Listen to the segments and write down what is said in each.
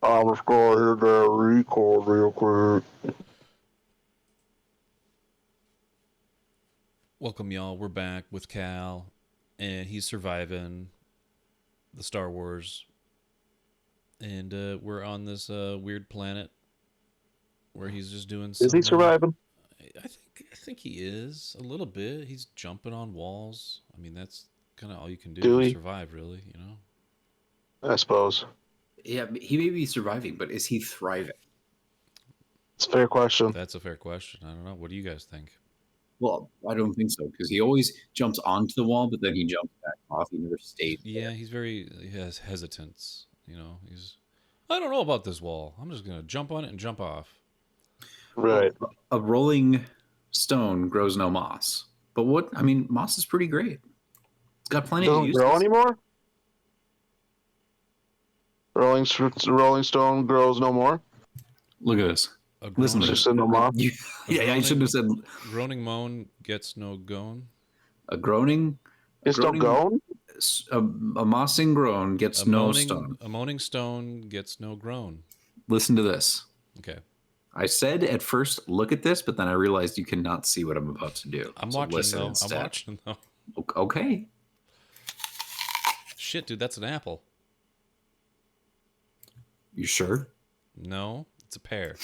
I'm just going to hit that record real quick. Welcome, y'all. We're back with Cal, and he's surviving the Star Wars. And we're on this weird planet where he's just doing some... Is he surviving? I think he is, a little bit. He's jumping on walls. I mean, that's kind of all you can do to survive, really, you know? I suppose. Yeah, he may be surviving, but is he thriving? It's a fair question. That's a fair question. I don't know. What do you guys think? Well, I don't think so, because he always jumps onto the wall, but then he jumps back off. He never stays there. He has hesitance, you know? I don't know about this wall. I'm just going to jump on it and jump off. Right. A rolling stone grows no moss. But moss is pretty great. It's got plenty of uses. Doesn't grow anymore? Rolling stone grows no more? Look at this. Listen to this. No moss? I shouldn't have said... Groaning moan gets no gone. A groaning... It's no gone? A mossing groan gets no stone. A moaning stone gets no groan. Listen to this. Okay. I said at first, look at this, but then I realized you cannot see what I'm about to do. I'm watching though. Okay. Shit, dude, that's an apple. You sure? No, it's a pear.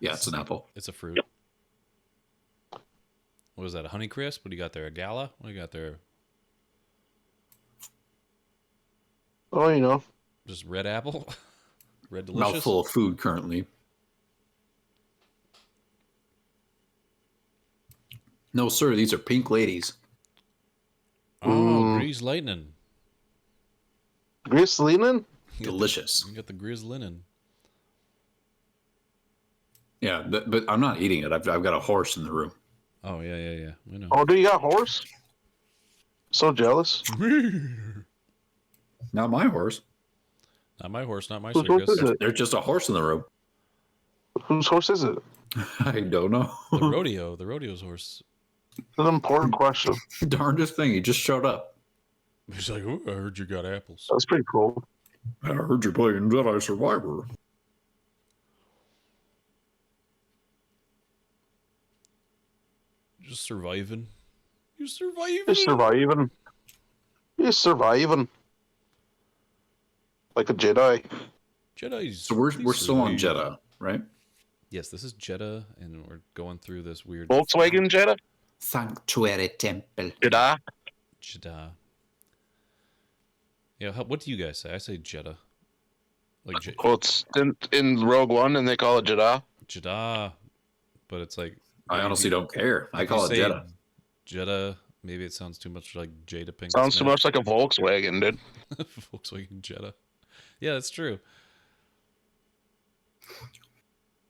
Yeah, it's an apple. It's a fruit. Yep. What is that, a Honeycrisp? What do you got there, a Gala? What do you got there? Oh, you know. Just red apple? Red delicious? Mouthful of food currently. No, sir, these are pink ladies. Oh, grease lightning. Grease linen? Delicious. You got the grease linen. Yeah, but I'm not eating it. I've got a horse in the room. Oh, yeah. We know. Oh, do you got a horse? So jealous. Not my horse. Not my horse, not my Whose horse is it? There's just a horse in the room. Whose horse is it? I don't know. The rodeo's horse. It's an important question. Darndest thing, he just showed up. He's like, oh, I heard you got apples. That's pretty cool. I heard you playing Jedi Survivor. Just surviving. You're surviving. Like a Jedi. Jedi's. So we're still on Jedi, right? Yes, this is Jedi, and we're going through this weird... Volkswagen Jedi? Sanctuary Temple. Jedi. Yeah, what do you guys say? I say Jedi. Like well, it's in Rogue One, and they call it Jedi. Jedi, but it's like... I honestly don't care. I call it Jedi. Jedi, maybe it sounds too much like Jada Pinkett. Sounds too much like a Volkswagen, dude. Volkswagen Jedi. Yeah, that's true.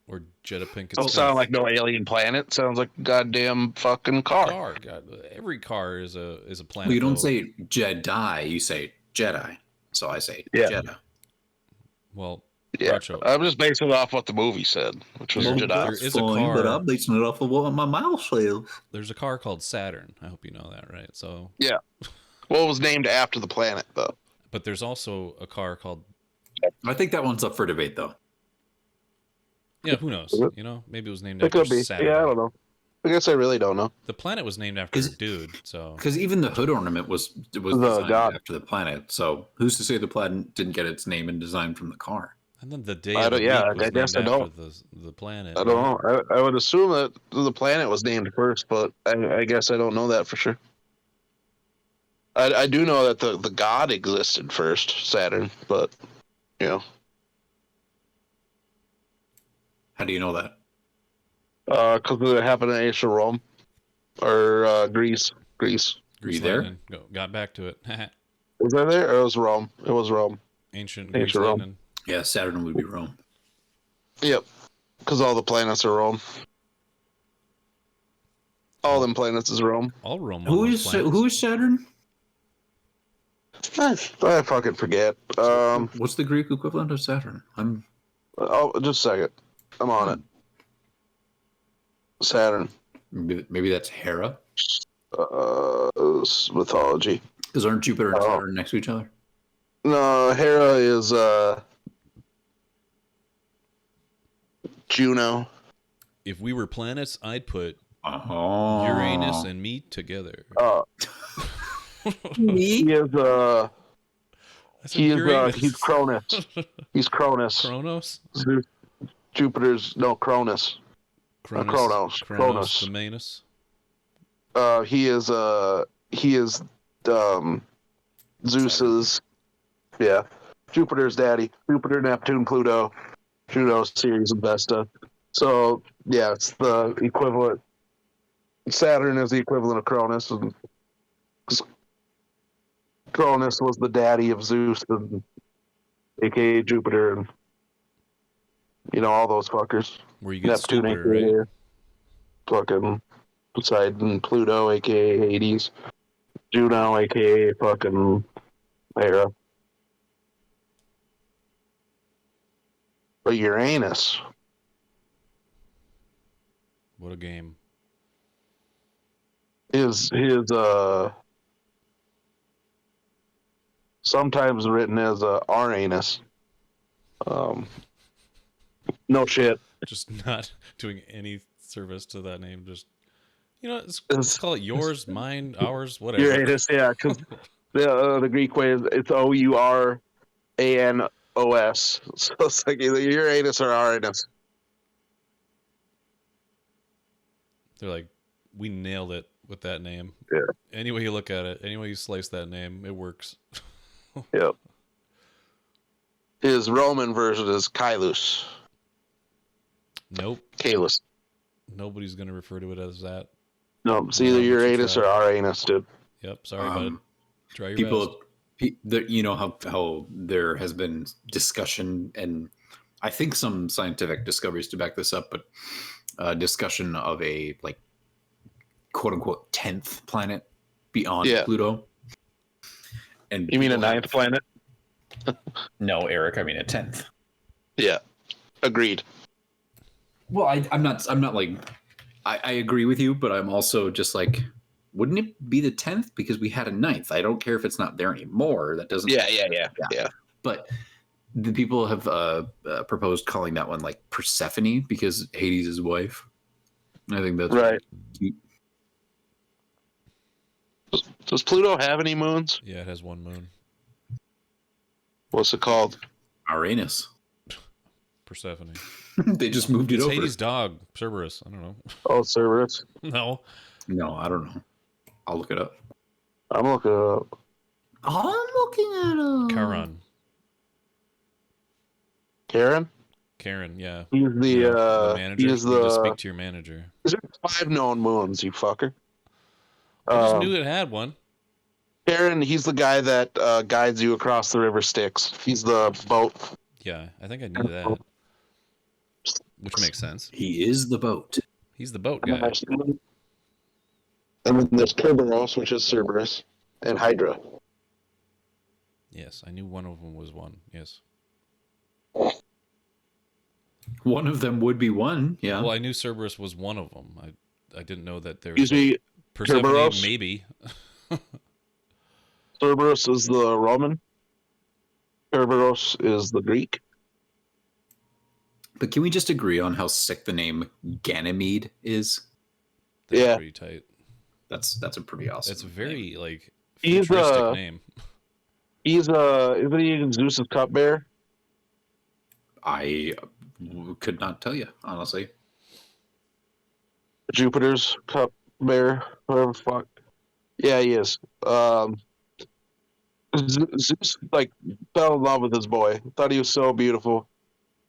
Or Jedi Pinkett. Don't sound like no alien planet. Sounds like a goddamn fucking car. God, every car is a planet. Well, you don't say Jedi, you say Jedi. So I say Jedi. Well, yeah, I'm just basing it off what the movie said, which was Jedi. There is a car, but I'm basing it off of what my mouth says. There's a car called Saturn. I hope you know that, right? So yeah. Well, it was named after the planet, though. But there's also a car called... I think that one's up for debate, though. Yeah, who knows? You know, maybe it was named after Saturn. Yeah, I don't know. I guess I really don't know. The planet was named after a dude, so... Because even the hood ornament was designed after the planet, so who's to say the planet didn't get its name and design from the car? And then the day of the week was named after the planet. I don't know. I would assume that the planet was named first, but I guess I don't know that for sure. I do know that the god existed first, Saturn, but, you know. How do you know that? Because it happened in ancient Rome. Or Greece. Were you there? Got back to it. Was I there? Or it was Rome? It was Rome. Ancient Rome. Lightning. Yeah, Saturn would be Rome. Yep. Because all the planets are Rome. All them planets is Rome. All Rome. Who is Saturn? I fucking forget. What's the Greek equivalent of Saturn? Oh, just a second. I'm on it. Saturn. Maybe that's Hera. Mythology. Because aren't Jupiter and Saturn next to each other? No, Hera is Juno. If we were planets, I'd put Oh. Uranus and me together. He is I said Uranus. he's Cronus. He's Cronus. Kronos? Jupiter's Cronus. Kronos. Kronos. The Manus. He is Zeus's, yeah, Jupiter's daddy. Jupiter, Neptune, Pluto, Juno, Ceres, and Vesta. So yeah, it's the equivalent. Saturn is the equivalent of Cronus, and Cronus was the daddy of Zeus, and aka Jupiter, and all those fuckers. Where you get Neptune, stupider, aka right? fucking Poseidon, Pluto, aka Hades, Juno, aka fucking Hera. But Uranus, What a game. is sometimes written as Uranus. No shit. Just not doing any service to that name. Just, let's call it yours, mine, ours, whatever. Uranus, yeah, because the Greek way is it's Uranos. So it's like either Uranus or Uranus. They're like, we nailed it with that name. Yeah. Any way you look at it, any way you slice that name, it works. Yep. His Roman version is Kylus. Nope. Kalus. Nobody's going to refer to it as that. No, it's either but you Uranus or tried. Uranus, dude. Yep. Sorry, bud. Try your People, best. you know how there has been discussion, and I think some scientific discoveries to back this up, but discussion of a quote unquote 10th planet beyond Pluto. And you mean a 9th planet? No, Eric, I mean a 10th. Yeah, agreed. Well, I'm not I agree with you, but I'm also just like, wouldn't it be the 10th? Because we had a 9th. I don't care if it's not there anymore. That doesn't. Yeah. But the people have proposed calling that one Persephone because Hades' his wife. I think that's right. Cute. Does Pluto have any moons? Yeah, it has one moon. What's it called? Uranus. Persephone. They just moved it It's over. Hades' dog, Cerberus. I don't know. Oh, Cerberus. No. No, I don't know. I'll look it up. I'm looking it up. I'm looking at him. Charon. Karen? Yeah. He's The manager. He's You need to the. speak to your manager. There's 5 known moons, you fucker. I just knew it had one. Karen, he's the guy that guides you across the river Styx. He's the boat. Yeah, I think I knew that. Which makes sense. He is the boat. He's the boat guy. And then there's Kerberos, which is Cerberus, and Hydra. Yes, I knew one of them was one. Yes. One of them would be one. Yeah. Well, I knew Cerberus was one of them. I didn't know that there was Excuse me, Persephone, Kerberos? maybe. Cerberus is the Roman. Kerberos is the Greek. But can we just agree on how sick the name Ganymede is? That's pretty tight. That's a pretty awesome. It's a very name. He's futuristic name. He's isn't he Zeus's cupbearer? I could not tell you, honestly. Jupiter's cupbearer, whatever the fuck. Yeah, he is. Zeus fell in love with his boy. Thought he was so beautiful,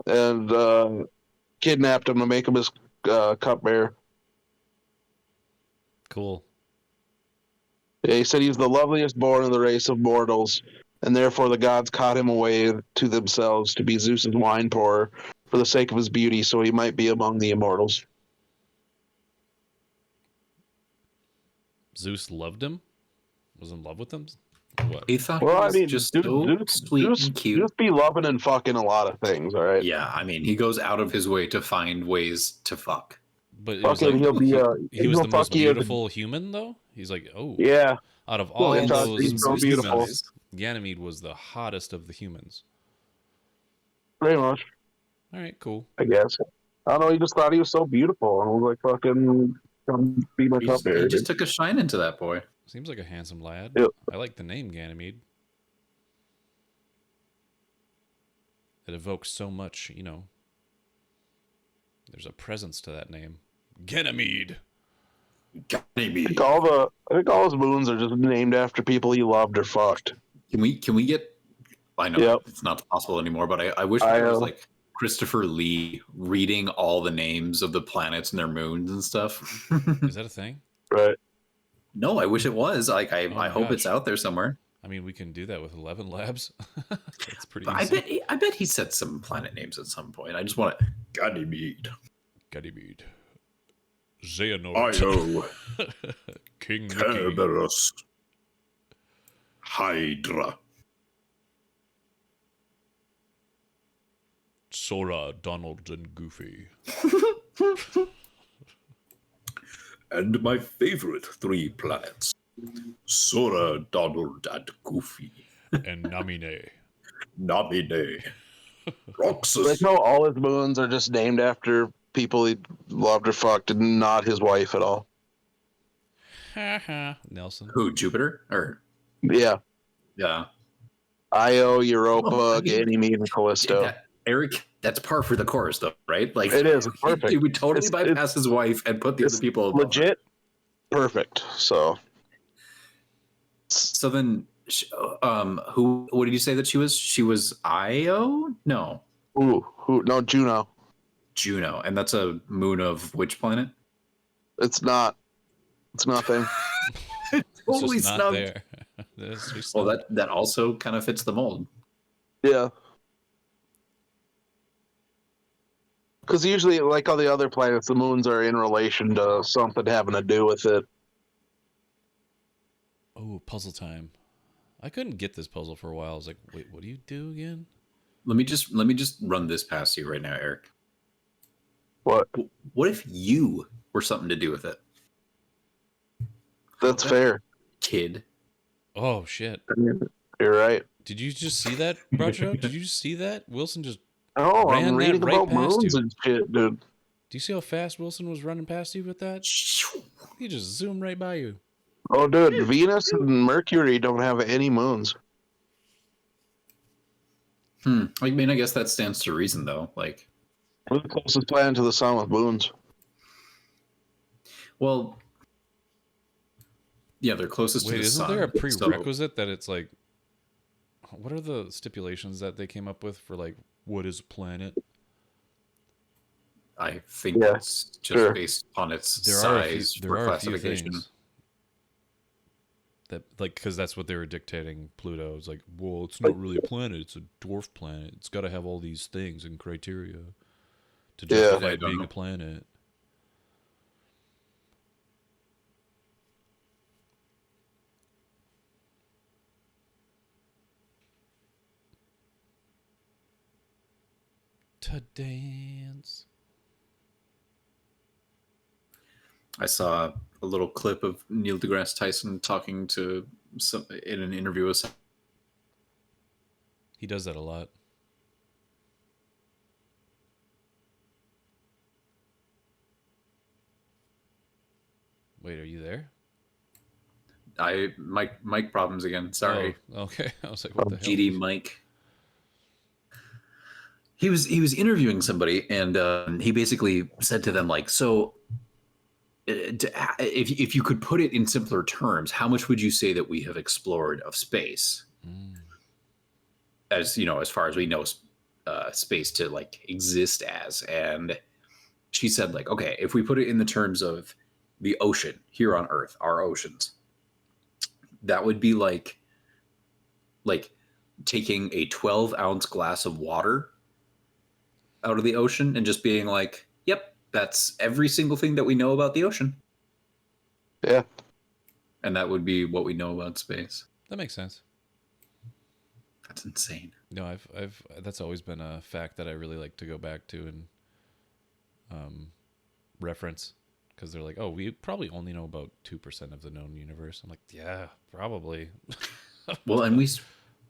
and kidnapped him to make him his cupbearer. Cool. Yeah, he said he was the loveliest born in the race of mortals, and therefore the gods caught him away to themselves to be Zeus's wine pourer for the sake of his beauty, so he might be among the immortals. Zeus loved him? Was in love with him? What? He thought Well, he I was mean, just Zeus, so sweet and cute. Zeus be loving and fucking a lot of things, all right? Yeah, I mean, he goes out of his way to find ways to fuck. But it was Fucking, he'll be he was the most fuck you. beautiful human, though? He's like, oh. Yeah. Out of all he's those so beautiful. humans, Ganymede was the hottest of the humans. Pretty much, All right, cool. I guess. I don't know. He just thought he was so beautiful, and was like, "Fucking, come be my He cupbearer." just took a shine into that boy. Seems like a handsome lad. Yep. I like the name Ganymede. It evokes so much, you know. There's a presence to that name. Ganymede. I think all his moons are just named after people he loved or fucked. Can we get? I know it's not possible anymore, but I wish there was like Christopher Lee reading all the names of the planets and their moons and stuff. Is that a thing? Right. No, I wish it was. Like I hope it's out there somewhere. I mean, we can do that with 11 Labs. That's pretty easy. I bet he said some planet names at some point. I just want to Ganymede. Xehanort. Io. King Mickey. Kerberos. Hydra. Sora, Donald, and Goofy. And my favorite 3 planets. Sora, Donald, and Goofy. And Namine. Namine. Roxas. Like how all his moons are just named after people he loved or fucked and not his wife at all. Nelson. Who, Jupiter? Or Yeah. yeah. Io, Europa, Ganymede, and Callisto. Eric, that's par for the course, though, right? Like it is perfect. He would totally bypass his wife and put the other people above legit perfect. So then, who? What did you say that she was? She was Io? No. Who? No, Juno. Juno, and that's a moon of which planet? It's not. It's nothing. Totally it's just not snubbed. there. Well, that also kind of fits the mold. Yeah. Because usually, like all the other planets, the moons are in relation to something having to do with it. Oh, puzzle time. I couldn't get this puzzle for a while. I was like, wait, what do you do again? Let me just run this past you right now, Eric. What? What if you were something to do with it? That's fair. Kid. Oh, shit. You're right. Did you just see that, Bracho? Did you just see that? Wilson just Oh, ran I'm reading that right about past moons you. and shit, dude. Do you see how fast Wilson was running past you with that? He just zoomed right by you. Oh, dude, Venus and Mercury don't have any moons. I mean, I guess that stands to reason, though. Like, We're the closest planet to the sun with moons. well, yeah, they're closest to the sun. Isn't there a prerequisite that it's like, what are the stipulations that they came up with for like, what is a planet? I think that's just based on its size for classification. That, like, because that's what they were dictating Pluto. It's like, well, it's not really a planet, it's a dwarf planet. It's got to have all these things and criteria to justify being a planet. To dance. I saw a little clip of Neil deGrasse Tyson talking to some in an interview with. He does that a lot. Wait, are you there? Mic problems again. Sorry. Oh, okay. I was like, what the hell? GD Mike. He was interviewing somebody, and he basically said to them, like, so if you could put it in simpler terms, how much would you say that we have explored of space? As you know, as far as we know, space to like exist as. And she said, like, okay, if we put it in the terms of the ocean here on Earth, our oceans, that would be like taking a 12-ounce glass of water out of the ocean and just being like, yep, that's every single thing that we know about the ocean. Yeah. And that would be what we know about space. That makes sense. That's insane. No, I've that's always been a fact that I really like to go back to and reference, because they're like, oh, we probably only know about 2% of the known universe. I'm like, yeah, probably. Well, and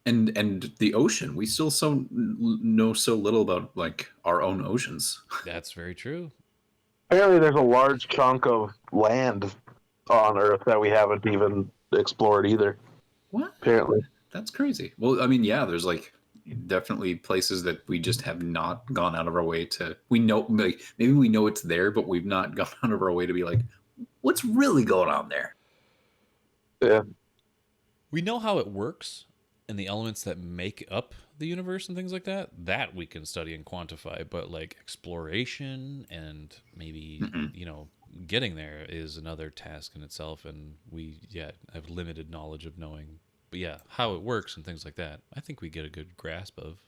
And the ocean. We still know so little about like our own oceans. That's very true. Apparently, there's a large chunk of land on Earth that we haven't even explored either. What? Apparently, That's crazy. Well, I mean, yeah, there's like definitely places that we just have not gone out of our way to. We know, like, maybe we know it's there, but we've not gone out of our way to be like, what's really going on there? yeah. We know how it works and the elements that make up the universe and things like that. That we can study and quantify, but like exploration and maybe getting there is another task in itself, and we have limited knowledge of knowing. But yeah, how it works and things like that, I think we get a good grasp of,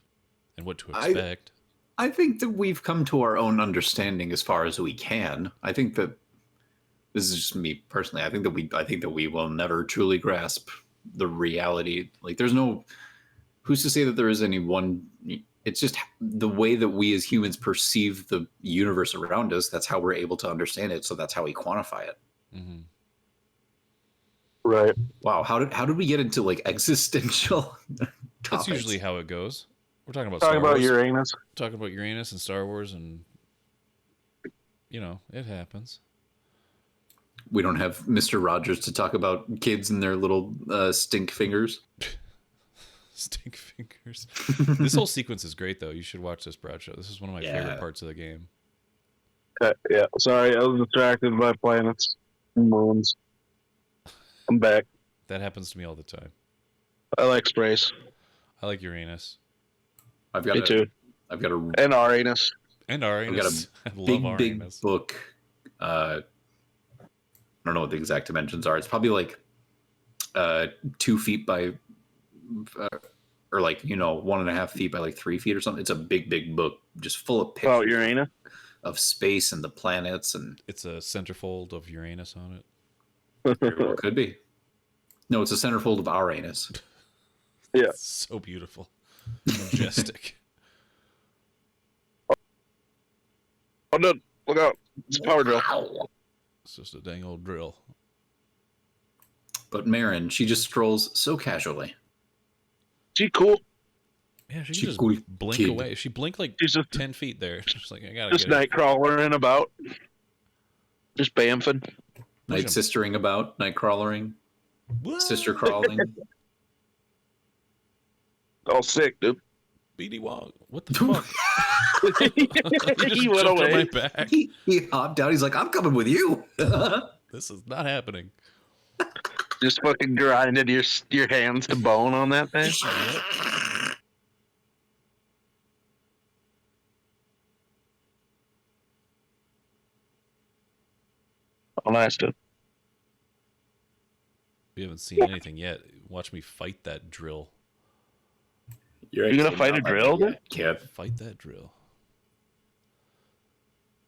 and what to expect. I think that we've come to our own understanding as far as we can. I think that this is just me personally. I think that we will never truly grasp the reality. Like, there's no, who's to say that there is any one. It's just the way that we as humans perceive the universe around us. That's how we're able to understand it. So that's how we quantify it. Mm-hmm. Right. Wow. How did we get into like existential That's topics? usually how it goes. We're talking about Talking Star about Wars. Uranus. Talking about Uranus and Star Wars, and it happens. We don't have Mr. Rogers to talk about kids and their little stink fingers. Stink fingers. This whole sequence is great, though. You should watch this Broad Show. This is one of my favorite parts of the game. Yeah. Sorry, I was distracted by planets and moons. I'm back. That happens to me all the time. I like space. I like Uranus. Me too. I've got a And Uranus. And Uranus. I've got I love big Uranus. book. I don't know what the exact dimensions are. It's probably like 2 feet by, or like 1.5 feet by like 3 feet or something. It's a big book, just full of pictures Oh, Uranus. of space and the planets, and It's a centerfold of Uranus on it. very well could be. No, it's a centerfold of our anus. Yeah. It's so beautiful. Majestic. Oh no! Look out! It's a power drill. It's just a dang old drill. But Marin, she just strolls so casually. She cool. Yeah, she She can just cool blink kid. away. She blinked like She's just 10 feet there. She's like, I gotta just get it. night crawling about. Just bamfing. Night sistering about, night crawlering, What? sister crawling. All sick, dude. BD Wong. What the fuck? He He went jumped on away. my back. he hopped out. He's like, I'm coming with you. This is not happening. Just fucking grinded your hands to bone on that thing. Oh, nice, dude. We haven't seen anything yet. Watch me fight that drill. You're gonna actually fight not a like drill, that yet, kid. Fight that drill.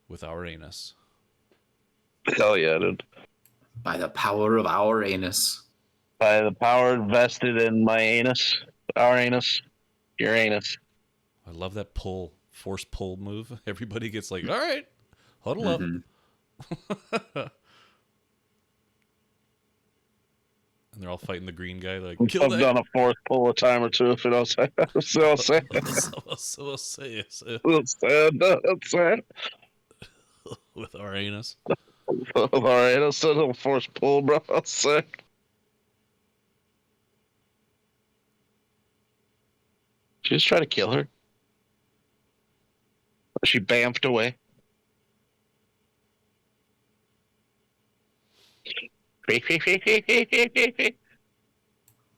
With our anus. Hell yeah, dude. By the power of our anus. By the power vested in my anus, our anus, your anus. I love that force pull move. Everybody gets like, all right, huddle up. Mhm. And they're all fighting the green guy. Like, I've kill that. done a force pull a time or two, if it don't say. So I'll say. So say it. With our anus. All right, that's a little force pull, bro. I'll say. Did you just try to kill her? She bamfed away.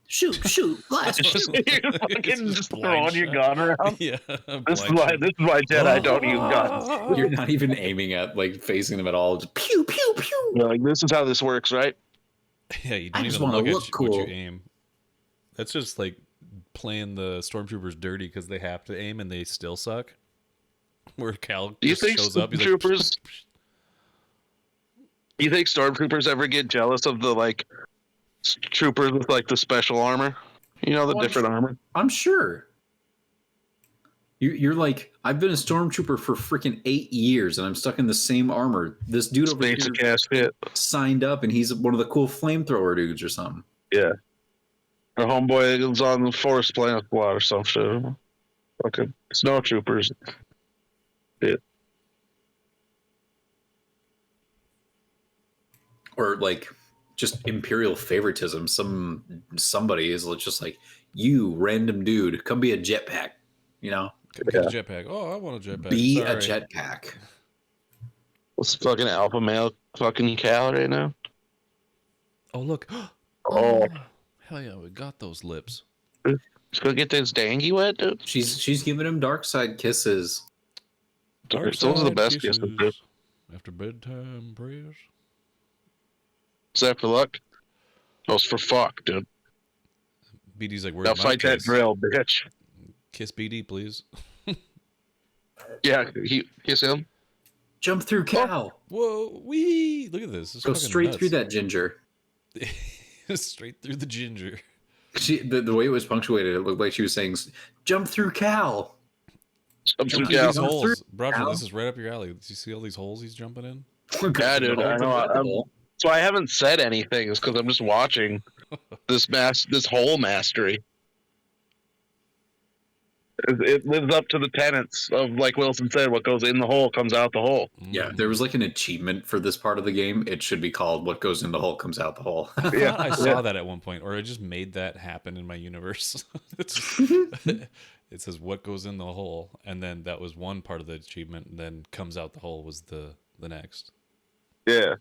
Shoot, blast. You're fucking just throwing your gun around. Yeah. This is why Jedi don't use guns. You're not even aiming at like facing them at all. Just pew pew pew. You're like, this is how this works, right? Yeah, you I don't just even wanna look look at what you cool. aim. That's just like playing the stormtroopers dirty because they have to aim and they still suck. Where Cal Do you just think shows up, he's stormtroopers? You think stormtroopers ever get jealous of the like troopers with like the special armor? You know, the Well, different armor. I'm sure. You're like, I've been a stormtrooper for freaking 8 years and I'm stuck in the same armor. This dude over here Basic ass shit. signed up and he's one of the cool flamethrower dudes or something. Yeah. Our homeboy was on the forest plant squad or some shit. Fucking snow troopers. Yeah. Or like just imperial favoritism. Somebody is just like, you random dude, come be a jetpack. You know, Get a jetpack. Oh, I want a jetpack. be Sorry. a jetpack. What's fucking alpha male fucking Cal right now? Oh, look. Oh. Hell yeah, we got those lips. Let's go get this dangy wet, dude. She's giving him dark side kisses. Dark Those are the side best kisses kisses, dude. after bedtime prayers. Is that for luck? Those for fuck, dude. BD's like, Now where's my fight that kiss? drill, bitch. Kiss BD, please. Yeah, he kiss him. Jump through Cal. Whoa, wee! Look at this. It's Go fucking straight nuts. through that ginger. Straight through the ginger. The way it was punctuated, it looked like she was saying, "Jump through Cal." Jump through Look at Cal. these holes. through, Roger, Cal. this is right up your alley. Do you see all these holes he's jumping in? Yeah, dude, I know. So I haven't said anything. It's because I'm just watching this whole mastery. It lives up to the tenets of, like Wilson said, what goes in the hole comes out the hole. Yeah, there was like an achievement for this part of the game. It should be called "What Goes in the Hole Comes Out the Hole." I Yeah, thought I saw that at one point, or I just made that happen in my universe. It says what goes in the hole, and then that was one part of the achievement, and then comes out the hole was the next. Yeah.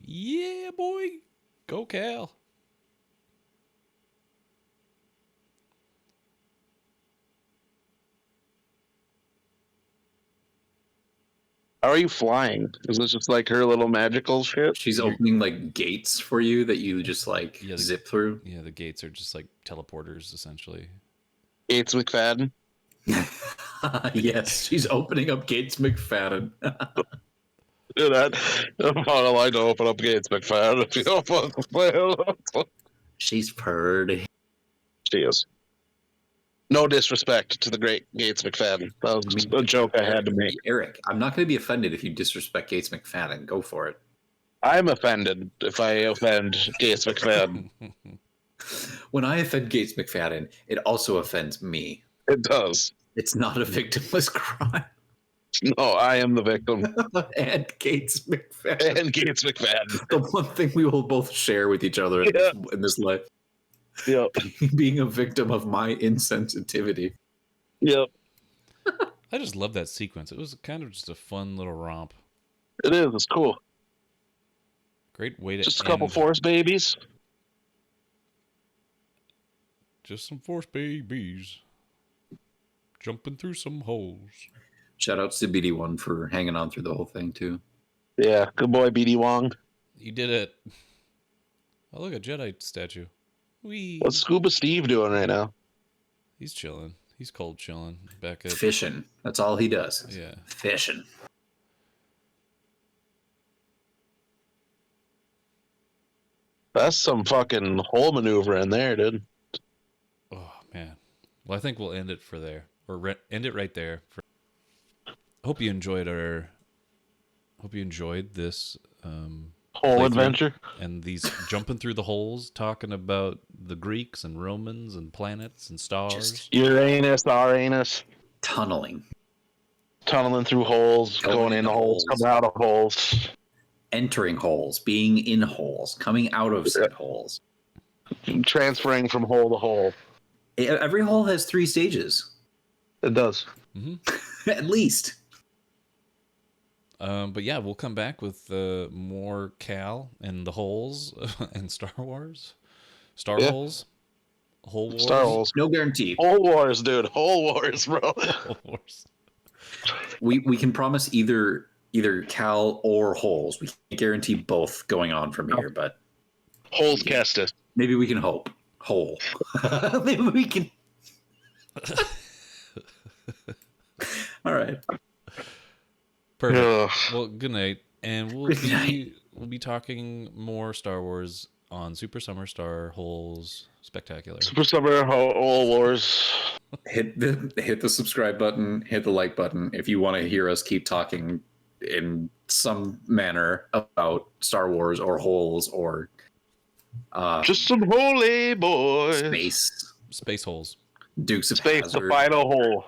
Yeah, boy. Go Cal. How are you flying? Is this just like her little magical shit? She's opening like gates for you that you just like Yeah, zip through. Yeah, the gates are just like teleporters, essentially. Gates McFadden. Yes, she's opening up Gates McFadden. Dude, I like to open up Gates McFadden. If you don't fucking play. She's purdy. She is. No disrespect to the great Gates McFadden. That was just a joke I had to make. Eric, I'm not going to be offended if you disrespect Gates McFadden. Go for it. I'm offended if I offend Gates McFadden. When I offend Gates McFadden, it also offends me. It does. It's not a victimless crime. No, I am the victim. And Gates McFadden. And Gates McFadden. The one thing we will both share with each other in this life. Yep. Being a victim of my insensitivity. Yep. I just love that sequence. It was kind of just a fun little romp. It is. It's cool. Great way to Just a couple end. force babies. Just some force babies. Jumping through some holes. Shout out to BD1 for hanging on through the whole thing, too. Yeah. Good boy, BD Wong. You did it. Oh, look, a Jedi statue. Wee. What's Scuba Steve doing right now? He's chilling. He's cold chilling. Back at... Fishing. That's all he does. Yeah. Fishing. That's some fucking hole maneuver in there, dude. Oh, man. Well, I think we'll end it for there. Or end it right there. Hope you enjoyed this Whole playthrough adventure. and these jumping through the holes, talking about the Greeks and Romans and planets and stars. Uranus, Uranus. Tunneling. Tunneling through holes, going into holes, coming out of holes. Entering holes. Being in holes. Coming out of said holes. Transferring from hole to hole. Every hole has 3 stages. It does. Mm-hmm. At least. But yeah, we'll come back with more Cal and the holes and Star Wars. Holes. Hole Wars. Star Wars. No guarantee. Hole Wars, dude. Hole Wars, bro. Hole Wars. We can promise either Cal or holes. We can't guarantee both going on from here, but Holes Kestis. maybe we can hope. Hole. Maybe we can. All right. Perfect. Ugh. Well, good night, and we'll be talking more Star Wars on Super Summer Star Holes Spectacular. Super Summer Hole Wars. Hit the subscribe button, hit the like button if you want to hear us keep talking in some manner about Star Wars or holes or Just some holy boys. Space, Space holes. Dukes of Space, the Hazzard. final hole.